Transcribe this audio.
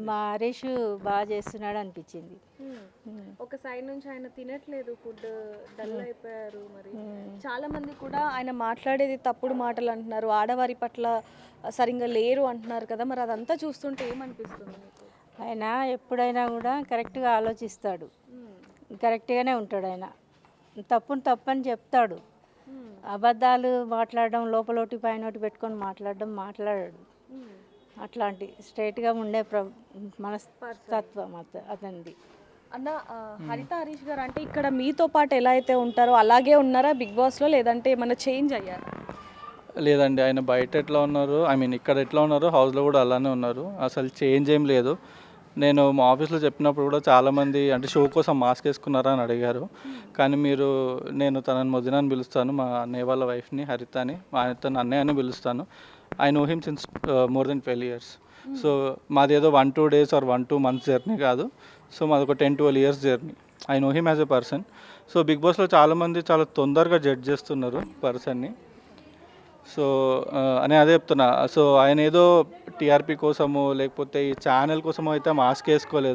మా హరీష్ బాగా చేస్తున్నాడు అనిపించింది. ఒక సైడ్ నుంచి ఆయన తినట్లేదు ఫుడ్, డల్ అయిపోయారు. మరి చాలా మంది కూడా ఆయన మాట్లాడేది తప్పుడు మాటలు అంటున్నారు, ఆడవారి పట్ల సరిగ్గా లేరు అంటున్నారు కదా, మరి అదంతా చూస్తుంటే ఏమనిపిస్తుంది మీకు? ఆయన ఎప్పుడైనా కూడా కరెక్ట్గా ఆలోచిస్తాడు, కరెక్ట్గానే ఉంటాడు. ఆయన తప్పుని తప్పని చెప్తాడు. అబద్ధాలు మాట్లాడడం, లోపలోటి పైనోటి పెట్టుకొని మాట్లాడాడు. అట్లాంటి స్ట్రైట్గా ఉండే మనస్తత్వం అతనిది. అన్న హరిత హరీష్ గారు అంటే ఇక్కడ మీతో పాటు ఎలా అయితే ఉంటారో అలాగే ఉన్నారా బిగ్ బాస్లో, లేదంటే ఏమైనా చేంజ్ అయ్యారా? లేదండి, ఆయన బయట ఎట్లా ఉన్నారు, ఐ మీన్ ఇక్కడ ఎట్లా ఉన్నారో హౌస్లో కూడా అలానే ఉన్నారు. అసలు చేంజ్ ఏం లేదు. నేను మా ఆఫీస్లో చెప్పినప్పుడు కూడా చాలామంది అంటే షో కోసం మాస్క్ వేసుకున్నారా అని అడిగారు. కానీ నేను తనని మొదన అని పిలుస్తాను, మా అన్నయ్య వాళ్ళ వైఫ్ని హరిత అని, తను అన్నయ్య అని పిలుస్తాను. I know him since more than 12 years. So మాదేదో 1-2 days ఆర్ 1-2 months జర్నీ కాదు. సో మాది ఒక 10-12 years జర్నీ. I know him as a person. So big బాస్లో చాలామంది చాలా తొందరగా జడ్జ్ చేస్తున్నారు పర్సన్ని. సో నేను అదే చెప్తున్నా. సో ఆయన ఏదో టీఆర్పీ కోసమో లేకపోతే ఈ ఛానల్ కోసమో అయితే మాస్క్ వేసుకోలేదు.